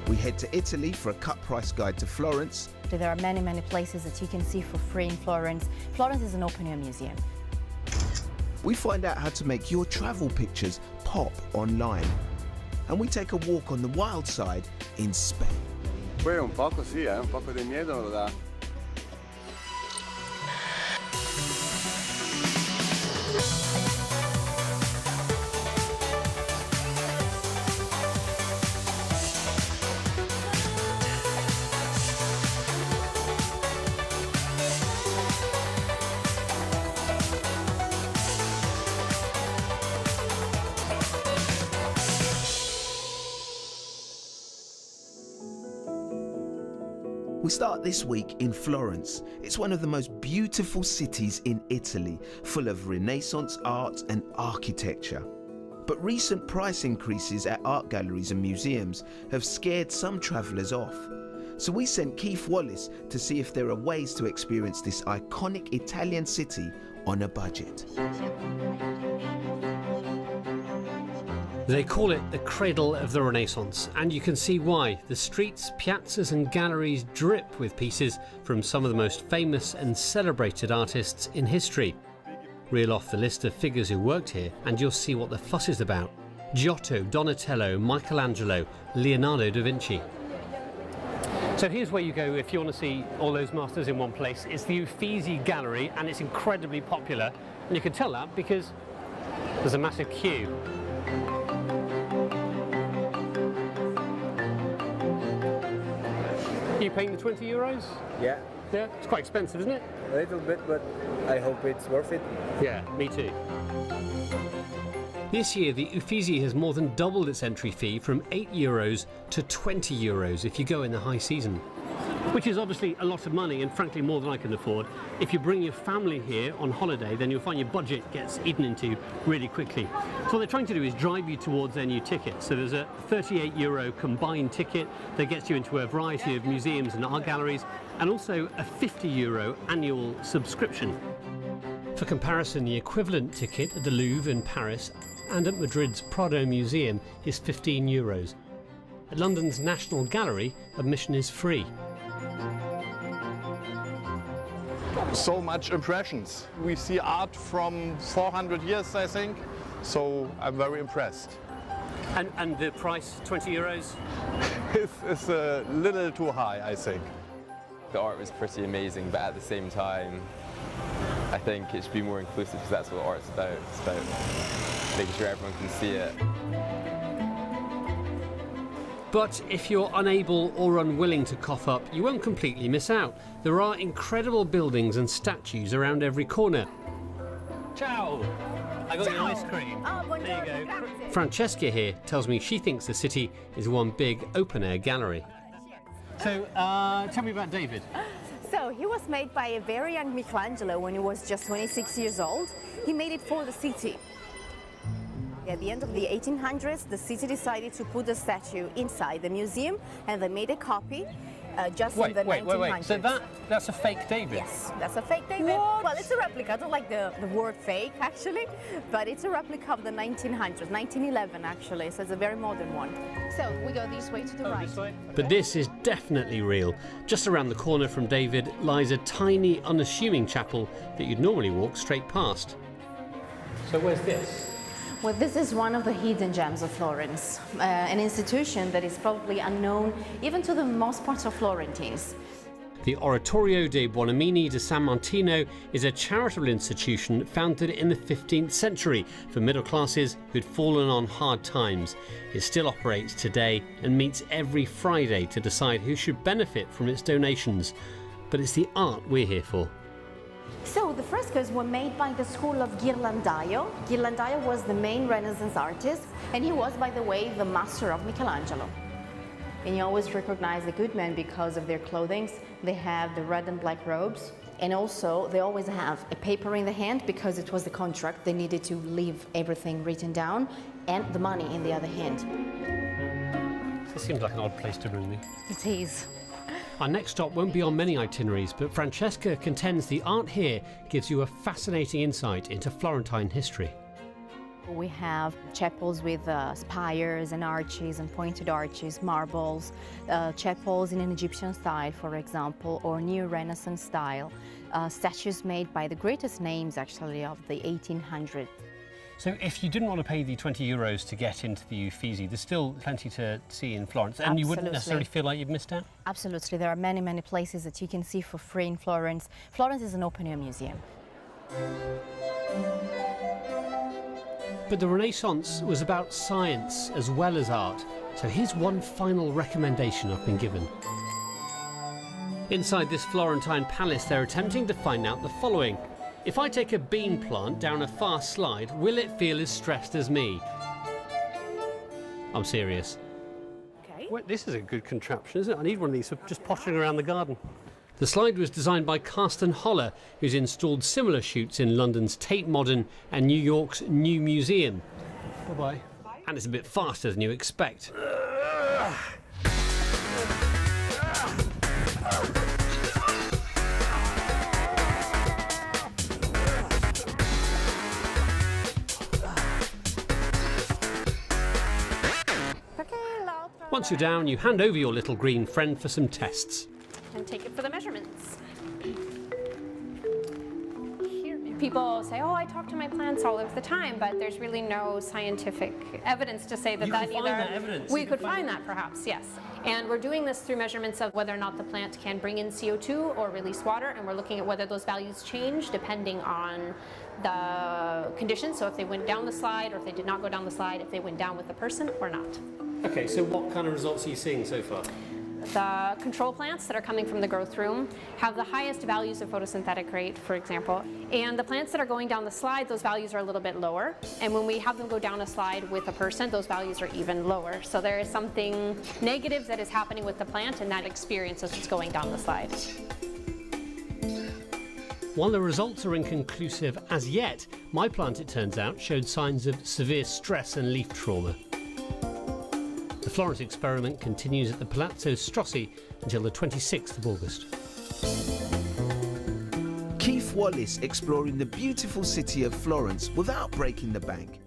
We head to Italy for a cut-price guide to Florence. There are many places that you can see for free in Florence. Florence is an open-air museum. We find out how to make your travel pictures pop online. And we take a walk on the wild side in Spain. Poi un po' così, un poco di miedo lo dà. We start this week in Florence. It's one of the most beautiful cities in Italy, full of Renaissance art and architecture. But recent price increases at art galleries and museums have scared some travellers off. So we sent Keith Wallace to see if there are ways to experience this iconic Italian city on a budget. They call it the cradle of the Renaissance, and you can see why. The streets, piazzas and galleries drip with pieces from some of the most famous and celebrated artists in history. Reel off the list of figures who worked here and you'll see what the fuss is about. Giotto, Donatello, Michelangelo, Leonardo da Vinci. So here's where you go if you want to see all those masters in one place. It's the Uffizi Gallery, and it's incredibly popular, and you can tell that because there's a massive queue. Are you paying the 20 euros? Yeah. Yeah, it's quite expensive, isn't it? A little bit, but I hope it's worth it. Yeah, me too. This year, the Uffizi has more than doubled its entry fee from 8 euros to 20 euros if you go in the high season. Which is obviously a lot of money, and frankly more than I can afford. If you bring your family here on holiday, then you'll find your budget gets eaten into really quickly. So what they're trying to do is drive you towards their new ticket. So there's a 38 euro combined ticket that gets you into a variety of museums and art galleries, and also a 50 euro annual subscription. For comparison, the equivalent ticket at the Louvre in Paris and at Madrid's Prado Museum is 15 euros. At London's National Gallery, admission is free. So much impressions. We see art from 400 years, I think, so I'm very impressed. And the price, 20 euros? It's a little too high, I think. The art was pretty amazing, but at the same time, I think it should be more inclusive because that's what art's about. It's about making sure everyone can see it. But if you're unable or unwilling to cough up, you won't completely miss out. There are incredible buildings and statues around every corner. Ciao! I got your ice cream. There you go. Francesca here tells me she thinks the city is one big open-air gallery. So, tell me about David. So he was made by a very young Michelangelo when he was just 26 years old. He made it for the city. At the end of the 1800s, the city decided to put the statue inside the museum, and they made a copy just in the 1900s. Wait. So that's a fake David? Yes, that's a fake David. What? Well, it's a replica. I don't like the word fake, actually, but it's a replica of the 1900s, 1911, actually, so it's a very modern one. So we go this way to the right. This way? But this is definitely real. Just around the corner from David lies a tiny, unassuming chapel that you'd normally walk straight past. So where's this? Well, this is one of the hidden gems of Florence, an institution that is probably unknown even to the most part of Florentines. The Oratorio dei Buonamini di San Martino is a charitable institution founded in the 15th century for middle classes who'd fallen on hard times. It still operates today and meets every Friday to decide who should benefit from its donations. But it's the art we're here for. So the frescoes were made by the school of Ghirlandaio. Ghirlandaio was the main Renaissance artist, and he was, by the way, the master of Michelangelo. And you always recognize the good men because of their clothing. They have the red and black robes, and also they always have a paper in the hand because it was the contract. They needed to leave everything written down, and the money in the other hand. This seems like an odd place to bring me. It is. Our next stop won't be on many itineraries, but Francesca contends the art here gives you a fascinating insight into Florentine history. We have chapels with spires and arches and pointed arches, marbles, chapels in an Egyptian style, for example, or New Renaissance style, statues made by the greatest names actually of the 1800s. So if you didn't want to pay the 20 euros to get into the Uffizi, there's still plenty to see in Florence, and you wouldn't necessarily feel like you've missed out? Absolutely, there are many, many places that you can see for free in Florence. Florence is an open-air museum. But the Renaissance was about science as well as art, so here's one final recommendation I've been given. Inside this Florentine palace, they're attempting to find out the following. If I take a bean plant down a fast slide, will it feel as stressed as me? I'm serious. Okay. Well, this is a good contraption, isn't it? I need one of these for just pottering around the garden. The slide was designed by Carsten Holler, who's installed similar chutes in London's Tate Modern and New York's New Museum. Bye-bye. And it's a bit faster than you expect. Once you're down, you hand over your little green friend for some tests. And take it for the measurements. Here. People say, oh, I talk to my plants all of the time, but there's really no scientific evidence to say that You that can find either. that evidence. We could find that perhaps, yes. And we're doing this through measurements of whether or not the plant can bring in CO2 or release water, and we're looking at whether those values change depending on the conditions. So if they went down the slide, or if they did not go down the slide, if they went down with the person or not. Okay, so what kind of results are you seeing so far? The control plants that are coming from the growth room have the highest values of photosynthetic rate, for example, and the plants that are going down the slide, those values are a little bit lower, and when we have them go down a slide with a person, those values are even lower. So there is something negative that is happening with the plant and that experience as it's going down the slide. While the results are inconclusive as yet, my plant, it turns out, showed signs of severe stress and leaf trauma. The Florence experiment continues at the Palazzo Strozzi until the 26th of August. Keith Wallace exploring the beautiful city of Florence without breaking the bank.